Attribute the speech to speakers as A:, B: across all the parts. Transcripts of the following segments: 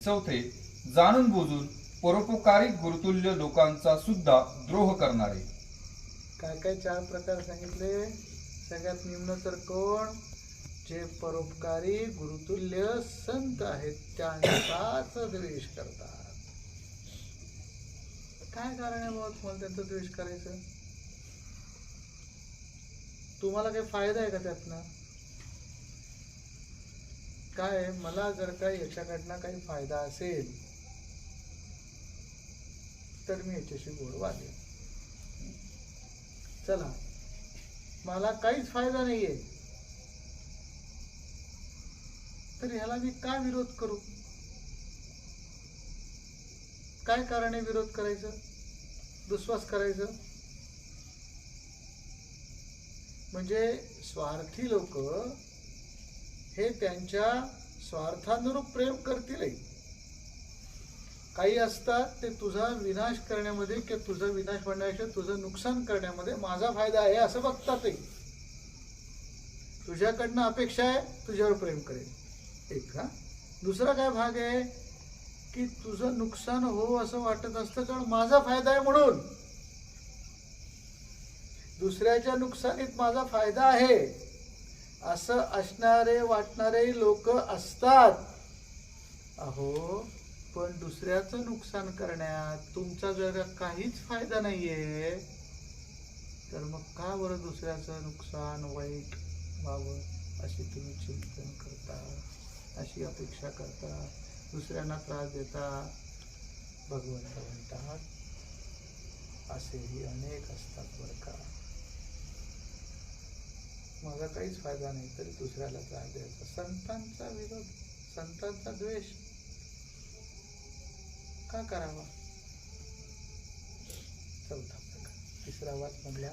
A: चौथे, जाणून बुजून परोपकारी गुरुतुल्य लोकांचा सुद्धा द्रोह करणारे.
B: काय काय 4 प्रकार सांगितले. सगळ्यात निम्न तर कोण? जे परोपकारी गुरुतुल्य संत आहेत त्यांचाच द्वेष करतात. काय कारण आहे बाबा तुम्हाला त्यांचा द्वेष करायचं? तुम्हाला काही फायदा आहे का त्यातनं? काय मला जर का याच्याकडनं काही फायदा असेल तर मी याच्याशी गोड वागेन. चला, मला काहीच फायदा नाहीये तर ह्याला मी का विरोध करू? काय कारण आहे विरोध करायचं, दुस्वास करायचं? म्हणजे स्वार्थी लोक हे त्यांच्या स्वार्थानुरूप प्रेम करतील. काही असतात ते तुझा विनाश करण्यामध्ये किंवा तुझा विनाश म्हणण्यापेक्षा तुझं नुकसान करण्यामध्ये माझा फायदा आहे असं बघतात. तुझ्याकडनं अपेक्षा आहे तुझ्यावर प्रेम करेल. एक का दुसरा काय भाग आहे की तुझं नुकसान हो असं वाटत असतं कारण माझा फायदा आहे म्हणून. दुसऱ्याच्या नुकसानीत माझा फायदा आहे असं असणारे वाटणारे लोक असतात. अहो, पण दुसऱ्याचं नुकसान करण्यात तुमचा जर काहीच फायदा नाहीये तर मग का बरं दुसऱ्याचं नुकसान वाईट व्हावं अशी तुम्ही चिंतन करता, अशी अपेक्षा करता, दुसऱ्यांना त्रास देता? भगवंत म्हणतात असेही अनेक असतात बरं का. माझा काहीच फायदा नाही तरी दुसऱ्याला त्रास द्यायचा. संतांचा विरोध, संतांचा द्वेष का करावा? चौथा प्रकार. तिसरा वाद म्हणला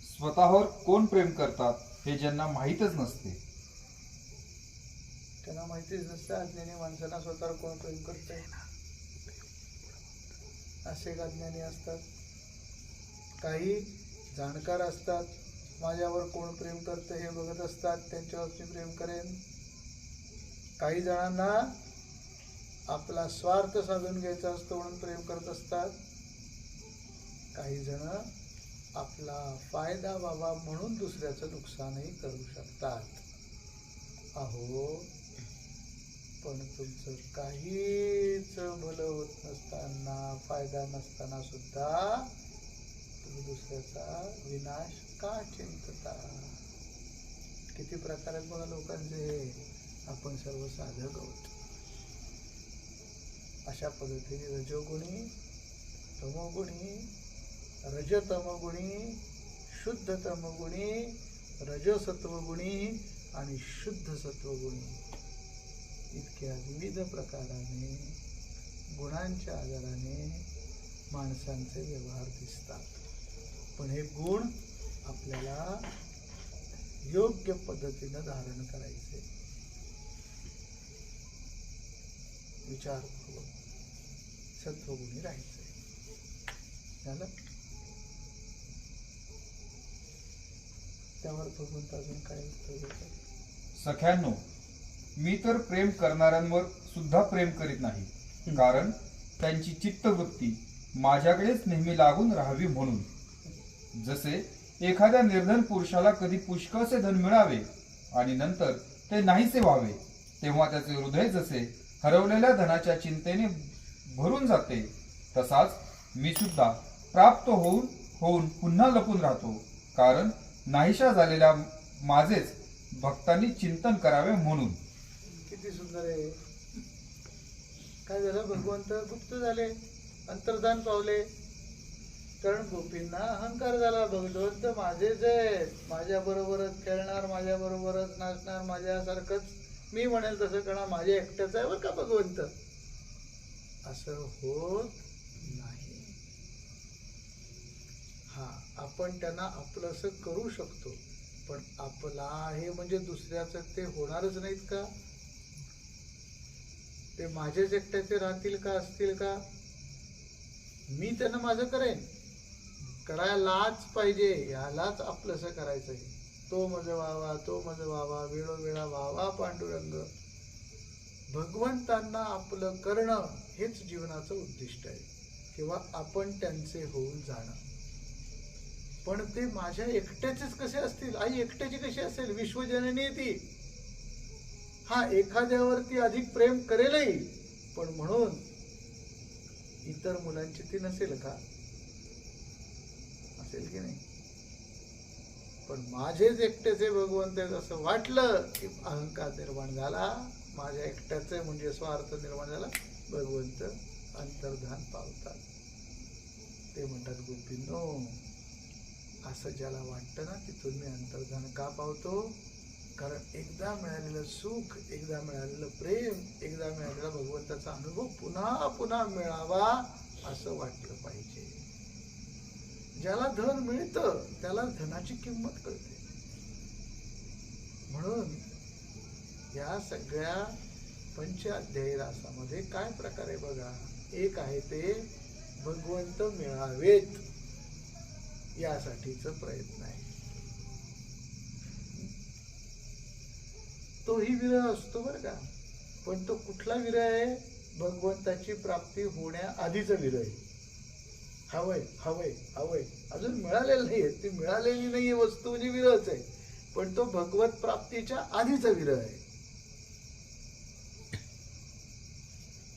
A: स्वतःवर कोण प्रेम करतात हे ज्यांना माहीतच नसते.
B: त्यांना माहितीच नसतं अज्ञानी माणसांना स्वतःवर कोण प्रेम करतंय. असे अज्ञानी असतात. काही जाणकार असतात, माझ्यावर कोण प्रेम करतं हे बघत असतात, त्यांच्यावर मी प्रेम करेन. काही जणांना आपला स्वार्थ साधून घ्यायचा असतो म्हणून प्रेम करत असतात. काही जण आपला फायदा व्हावा म्हणून दुसऱ्याचं नुकसानही करू शकतात. अहो, पण तुमचं काहीच भलं होत नसताना, फायदा नसताना सुद्धा तुम्ही दुसऱ्याचा विनाश का चिंतता? किती प्रकार आहेत बघा लोकांचे. आपण सर्व साधक आहोत. अशा पद्धतीने रजोगुणी, तमोगुणी, रजतमगुणी, शुद्ध तमगुणी, रजसत्वगुणी आणि शुद्ध सत्वगुणी इतक्या विविध प्रकाराने गुणांच्या आधाराने माणसांचे व्यवहार दिसतात. पण हे गुण आपल्याला योग्य पद्धतीनं धारण करायचे. विचारपूर्वक सत्वगुणी राहायचे. झालं? त्यावर भगवंत अजून काय उत्तर देतात?
A: सख्यांनो, मी तर प्रेम करणाऱ्यांवर सुद्धा प्रेम करीत नाही, कारण त्यांची चित्तवृत्ती माझ्याकडेच नेहमी लागून राहावी म्हणून. जसे एखाद्या निर्धन पुरुषाला कधी पुष्कळसे धन मिळावे आणि नंतर ते नाहीसे व्हावे, तेव्हा त्याचे हृदय जसे हरवलेल्या धनाच्या चिंतेने भरून जाते, तसाच मी सुद्धा प्राप्त होऊन पुन्हा लपून राहतो, कारण नाहीशा झालेल्या माझेच भक्तांनी चिंतन करावे म्हणून.
B: किती सुंदर आहे. काय झालं? भगवंत गुप्त झाले, अंतर्धान पावले. कारण गोपींना अहंकार झाला. भगवंत माझेच आहे, माझ्या बरोबरच खेळणार, माझ्या बरोबरच नाचणार, माझ्यासारखंच मी म्हणेल तसं करणार, माझ्या एकट्याच आहे बरं का भगवंत. असं होत नाही. हा, आपण त्यांना आपलंसं करू शकतो, पण आपला आहे म्हणजे दुसऱ्याचं ते होणारच नाहीत का? ते माझेच एकट्याचे राहतील का, असतील का? मी त्यांना माझं करेन, करायलाच पाहिजे, यालाच आपलंसं करायचं आहे. तो मज व्हावा, तो मज व्हावा, वेळोवेळा व्हावा पांडुरंग. भगवंतांना आपलं करणं हेच जीवनाचं उद्दिष्ट आहे, किंवा आपण त्यांचे होऊन जाणं. पण ते माझ्या एकट्याचेच कसे असतील? आई एकट्याची कशी असेल? विश्वजननी ती. हा एखाद्यावरती अधिक प्रेम करेलही, पण म्हणून इतर मुलांची ती नसेल का? असेल की नाही? पण माझेच एकट्याचे भगवंत आहेत असं वाटलं की अहंकार निर्माण झाला. माझ्या एकट्याचे म्हणजे स्वार्थ निर्माण झाला. भगवंत अंतर्धान पावतात. ते म्हणतात, गोपींनो, असं ज्याला वाटतं ना, तिथून मी अंतर्धान का पावतो? कारण एकदा मिळालेलं सुख, एकदा मिळालेलं प्रेम, एकदा मिळालेला भगवंताचा अनुभव पुन्हा पुन्हा मिळावा असं वाटलं पाहिजे. ज्याला धन मिळतं त्याला धनाची किंमत कळते. म्हणून या सगळ्या पंचाध्यायी रासामध्ये काय प्रकार आहे बघा. एक आहे ते भगवंत मिळावेत यासाठीचा प्रयत्न आहे. तोही विरह असतो बरं का, पण तो कुठला विरह आहे? भगवंताची प्राप्ती होण्याआधीचा विरह आहे. हवंय हवंय हवंय, अजून मिळालेलं नाहीये. ती मिळालेली नाहीये वस्तू म्हणजे विरहच आहे, पण तो भगवत प्राप्तीच्या आधीचा विरह आहे.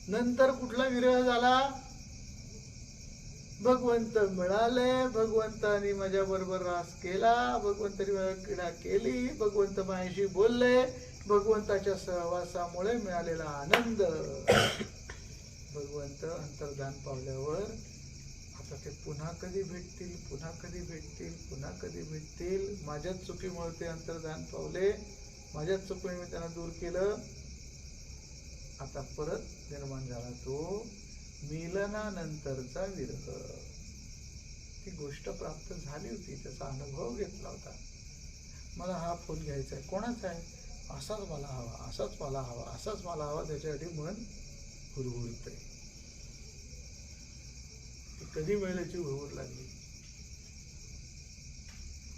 B: नंतर कुठला विरह झाला? भगवंत मिळाले, भगवंतानी माझ्या बरोबर रास केला, भगवंतानी माझ्या क्रीडा केली, भगवंत माझ्याशी बोलले, भगवंताच्या सहवासामुळे मिळालेला आनंद. भगवंत अंतर्धान पावल्यावर आता ते पुन्हा कधी भेटतील, पुन्हा कधी भेटतील, पुन्हा कधी भेटतील. माझ्याच चुकीमुळे ते अंतर्धान पावले, माझ्याच चुकीने मी त्यांना दूर केलं. आता परत निर्माण झाला तो मिलनानंतरचा विरह. ती गोष्ट प्राप्त झाली होती, त्याचा अनुभव घेतला होता. मला हा फोन घ्यायचा आहे, कोणाचा आहे? असाच मला हवा, असाच मला हवा, असाच मला हवा. त्याच्यासाठी मन हुरहुरतंय. ती कधी मिळाल्याची हुरहुर लागली.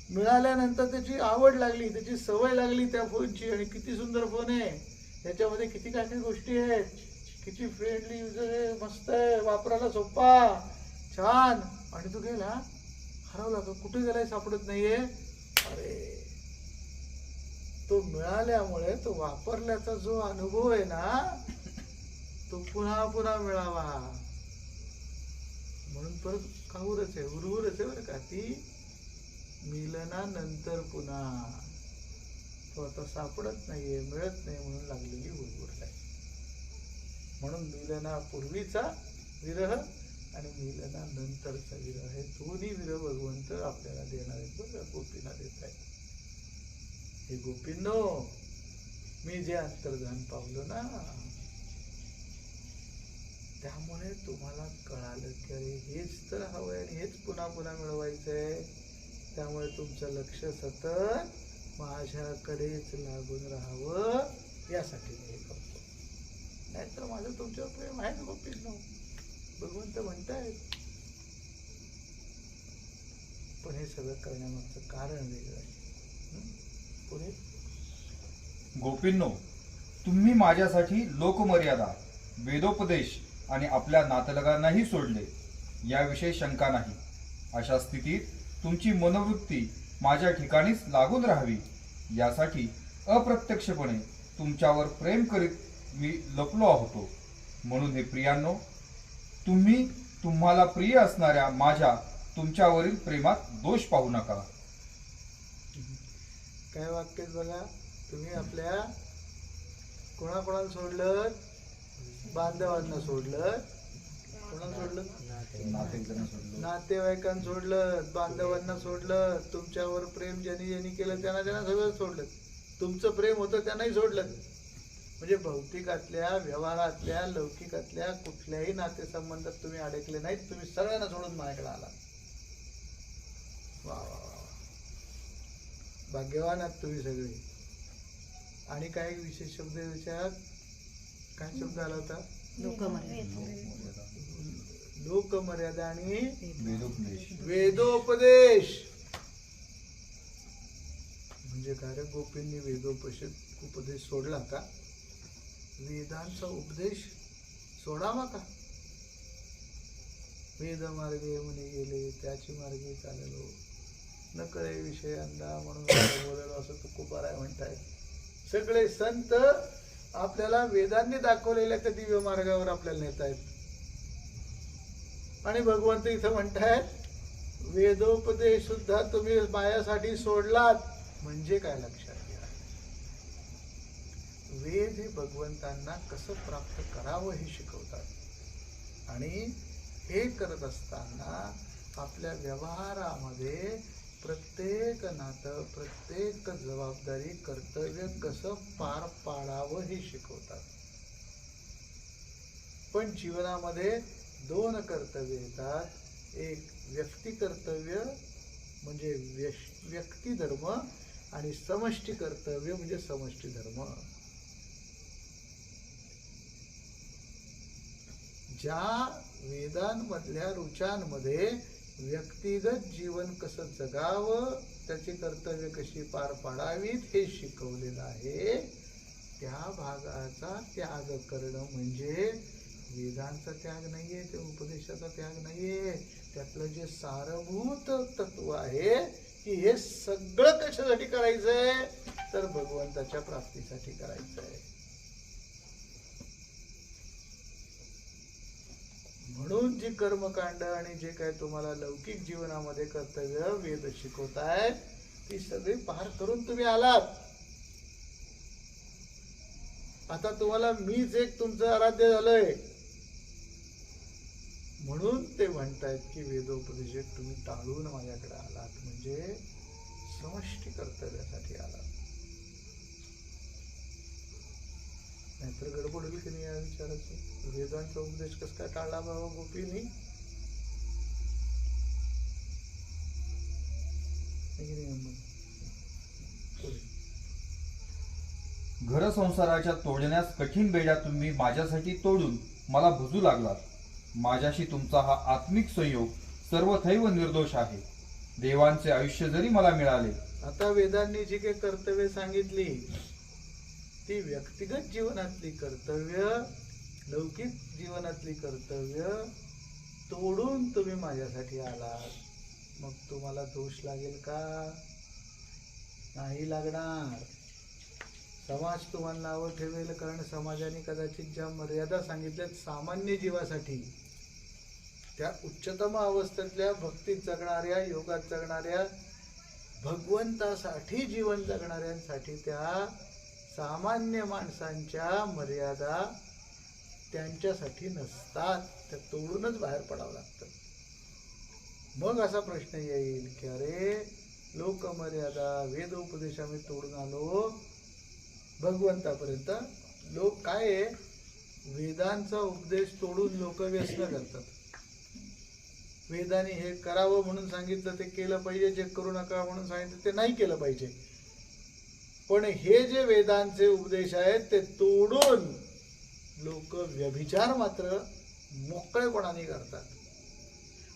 B: मिळाल्यानंतर त्याची आवड लागली, त्याची सवय लागली त्या फोनची. आणि किती सुंदर फोन आहे, त्याच्यामध्ये किती काय काही गोष्टी आहेत, किती फ्रेंडली युजर आहे, मस्त आहे, वापरायला सोपा, छान. आणि तो गेला, हरवला का? कुठे गेलाय सापडत नाहीये. अरे, तो मिळाल्यामुळे तो वापरल्याचा जो अनुभव आहे ना, तो पुन्हा पुन्हा मिळावा म्हणून परत काहूरच आहे, हुरहुरच आहे बरं का. ती मिलनानंतर पुन्हा तो आता सापडत नाहीये, मिळत नाही म्हणून लागलेली हुरहुर आहे. म्हणून मिलनापूर्वीचा विरह आणि मिलनानंतरचा विरह, हे दोन्ही विरह भगवंत आपल्याला देणार आहेत बघा, गोपींना देत आहेत. हे गोपींनो, मी जे अंतर्धान पावलो ना, त्यामुळे तुम्हाला कळालं की अरे हेच तर हवंय आणि हेच पुन्हा पुन्हा मिळवायचंय. त्यामुळे तुमचं लक्ष सतत माझ्याकडेच लागून राहावं यासाठी मी हे करतो. नाहीतर माझं तुमच्यावर प्रेम आहे गोपींनो, भगवंत म्हणतायत. पण हे सगळं करण्यामागचं कारण वेगळं आहे. पुढे
A: गोपींनो, तुम्ही माझ्यासाठी लोकमर्यादा, वेदोपदेश आणि आपल्या नातलगांनाही सोडले, याविषयी शंका नाही. अशा स्थितीत तुमची मनोवृत्ती माझ्या ठिकाणीच लागून राहावी यासाठी अप्रत्यक्षपणे तुमच्यावर प्रेम करीत मी लपलो होतो. म्हणून हे प्रियांनो, तुम्ही तुम्हाला प्रिय असणाऱ्या माझ्या तुमच्यावरील प्रेमात दोष पाहू नका.
B: काय वाक्य बघा. तुम्ही आपल्या कोणाकोणाला सोडलं? बांधवांना सोडलं. कोणाला सोडलं? नातेवाईकांना सोडलं, बांधवांना सोडलं. तुमच्यावर प्रेम ज्यांनी ज्यांनी केलं त्यांना त्यांना सगळं सोडलं. तुमचं प्रेम होतं त्यांनाही सोडलं. म्हणजे भौतिकातल्या, व्यवहारातल्या, लौकिकातल्या कुठल्याही नातेसंबंधात तुम्ही अडकले नाहीत. तुम्ही सगळ्यांना सोडून माझ्याकडे आला. वा वा वा, भाग्यवान आहात तुम्ही सगळे. आणि काय विशेष शब्द आहे त्याच्यात? काय शब्द आला होता? लोकमर्यादा आणि वेदोपदेश. म्हणजे काय रे गोपींनी उपदेश सोडला का? वेदांचा उपदेश सोडावा का? वेद मार्गे मुनी गेले त्याची मार्गे चाललो, न कळे विषय अंदा म्हणून बोललो, असं तुकोबाराय म्हणताय. सगळे संत आपल्याला वेदांनी दाखवलेल्या त्या दिव्य मार्गावर आपल्याला नेत आहेत. आणि भगवंत इथं म्हणतायत वेदोपदेश सुद्धा तुम्ही मायासाठी सोडलात. म्हणजे काय लक्षात घ्या, वेद हे भगवंतांना कसं प्राप्त करावं हे शिकवतात. आणि हे करत असताना आपल्या व्यवहारामध्ये प्रत्येक नातं, प्रत्येक जबाबदारी, कर्तव्य कसं पार पाडावं हे शिकवतात. पण जीवनामध्ये दोन कर्तव्य येतात. एक व्यक्ती कर्तव्य म्हणजे व्यक्ती धर्म, आणि समष्टी कर्तव्य म्हणजे समष्टी धर्म. ज्या वेदांमधल्या ऋचांमध्ये व्यक्तिगत जीवन कसं जगावं, त्याची कर्तव्य कशी पार पाडावीत हे शिकवलेलं आहे, त्या भागाचा त्याग करणं म्हणजे वेदांचा त्याग नाहीये, ते उपदेशाचा त्याग नाहीये. त्यातलं जे सारभूत तत्व आहे की हे सगळं कशासाठी करायचंय, तर भगवंताच्या प्राप्तीसाठी करायचंय. म्हणून जी कर्मकांड आणि जे काय तुम्हाला लौकिक जीवनामध्ये कर्तव्य वेद शिकवतायत ती सगळी पार करून तुम्ही आलात. आता तुम्हाला मीच एक तुमचं आराध्य झालंय. म्हणून ते म्हणतायत की वेदोपदेश तुम्ही टाळून माझ्याकडे आलात, म्हणजे समष्टी कर्तव्यासाठी आलात. नाहीतर गडबड होईल की नाही या विचाराची. वेदांचा उपदेश कस काय टाळला बाबा गोपींनी?
A: घर संसाराच्या तोडण्यास कठीण बेड्या तुम्ही माझ्यासाठी तोडून मला भुजू लागलात. माझ्याशी तुमचा हा आत्मिक संयोग सर्वथैव निर्दोष आहे. देवांचे आयुष्य जरी मला मिळाले.
B: आता वेदांनी जी काही कर्तव्य सांगितली ती व्यक्तिगत जीवनातली कर्तव्य, लौकिक जीवनातली कर्तव्य तोडून तुम्ही माझ्यासाठी आलात. मग तुम्हाला दोष लागेल का? नाही लागणार. समाज तुम्हाला नावं ठेवेल, कारण समाजाने कदाचित ज्या मर्यादा सांगितल्यात सामान्य जीवासाठी, त्या उच्चतम अवस्थेतल्या भक्तीत जगणाऱ्या, योगात जगणाऱ्या, भगवंतासाठी जीवन जगणाऱ्यांसाठी त्या सामान्य माणसांच्या मर्यादा त्यांच्यासाठी नसतात. त्या तोडूनच बाहेर पडावं लागतं. मग असा प्रश्न येईल की अरे लोकमर्यादा, वेदोपदेश आम्ही तोडून आलो भगवंतापर्यंत. लोक काय आहे, वेदांचा उपदेश तोडून लोक व्यसन करतात. वेदाने हे करावं म्हणून सांगितलं ते केलं पाहिजे, जे करू नका म्हणून सांगितलं ते नाही केलं पाहिजे. पण हे जे वेदांचे उपदेश आहेत ते तोडून लोक व्यभिचार मात्र मोकळेपणाने करतात.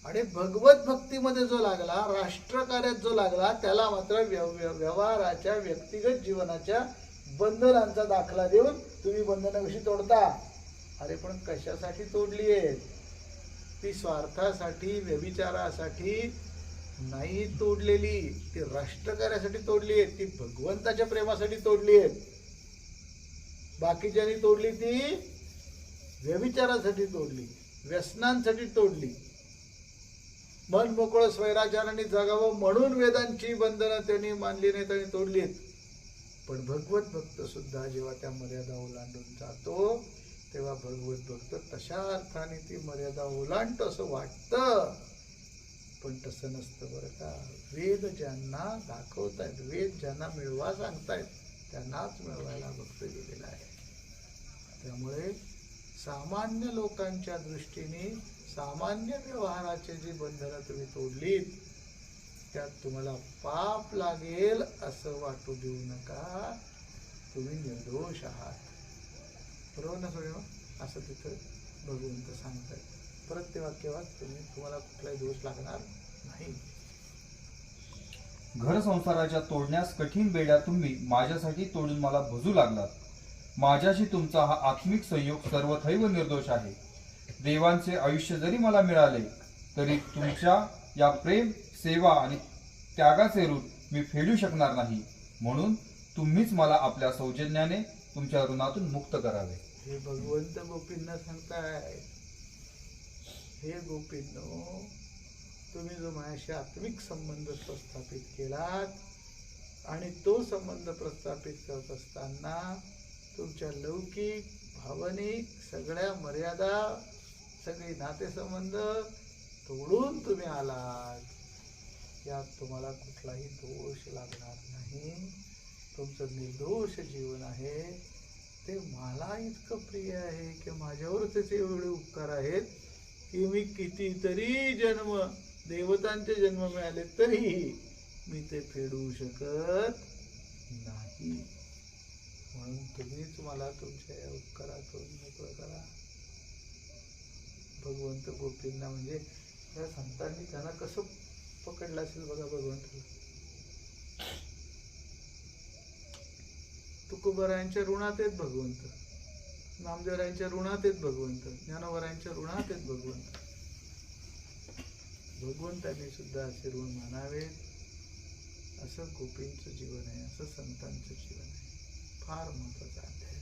B: आणि भगवत भक्तीमध्ये जो लागला, राष्ट्रकार्यात जो लागला, त्याला मात्र व्यवहाराच्या, व्यक्तिगत जीवनाच्या बंधनांचा दाखला देऊन तुम्ही बंधनं कशी तोडता. अरे पण कशासाठी तोडली आहेत? ती स्वार्थासाठी, व्यभिचारासाठी नाही तोडलेली, ती राष्ट्रकार्यासाठी तोडली आहेत, ती भगवंताच्या प्रेमासाठी तोडली आहेत. बाकीच्यांनी तोडली ती व्यभिचारासाठी तोडली, व्यसनांसाठी तोडली. मन मोकळं स्वैराचाराने जगावं म्हणून वेदांची बंधनं त्यांनी मानली नाहीत आणि तोडलीत. पण भगवत भक्त सुद्धा जेव्हा त्या मर्यादा ओलांडून जातो तेव्हा भगवत भक्त तशा अर्थाने ती मर्यादा ओलांडतो असं वाटतं, पण तसं नसतं बरं का. वेद ज्यांना दाखवतायत, वेद ज्यांना मिळवा सांगतायत, त्यांनाच मिळवायला भक्त गेलेला आहे. त्यामुळे सामान्य लोकांच्या दृष्टीने सामान्य व्यवहाराचे जी बंधनं तुम्ही तोडलीत त्यात तुम्हाला पाप लागेल असं वाटू देऊ नका. तुम्ही निर्दोष आहात. बरोबर ना सोडे? असं तिथं भगवंत सांगतायत. परत ते वाक्यवाद तुम्हाला कुठलाही दोष लागणार नाही.
A: घर संसाराच्या तोडण्यास कठीण बेड्या तुम्ही माझ्यासाठी तोडून मला भजू लागलात। माझ्याशी तुमचा हा आत्मिक संयोग सर्वथैव निर्दोष आहे। देवांचे आयुष्य जरी मला मिळाले तरी तुमच्या या प्रेम, सेवा आणि त्यागाचे ऋण मी फेडू शकणार नाही। म्हणून तुम्हीच मला आपल्या सौजन्याने तुमच्या ऋणातून मुक्त करावे।
B: हे भगवंत गोपींना सांगताय, हे गोपींनो, तुम्ही जो माझ्याशी आत्मिक संबंध प्रस्थापित केलात आणि तो संबंध प्रस्थापित करत असताना तुमच्या लौकिक, भावनिक सगळ्या मर्यादा, सगळे नातेसंबंध तोडून तुम्ही आलात, यात तुम्हाला कुठलाही दोष लागणार नाही। तुमचं निर्दोष जीवन आहे ते मला इतकं प्रिय आहे की माझ्यावर त्याचे एवढे उपकार आहेत की मी कितीतरी जन्म, देवतांचे जन्म मिळाले तरीही मी ते फेडू शकत नाही। म्हणून तुम्हीच मला तुमच्या या उपकारातून मोकळं करा। भगवंत गोपींना म्हणजे या संतांनी त्यांना कसं पकडलं असेल बघा भगवंताला। तुकोबारायांच्या ऋणात आहेत भगवंत, नामदेवरायांच्या ऋणात आहेत भगवंत, ज्ञानोबारायांच्या ऋणात आहेत भगवंत। भगवंतांनी सुद्धा असे ऋण मानावेत, असं गोपींचं जीवन आहे, असं संतांचं जीवन आहे। फार महत्वाचा अध्याय।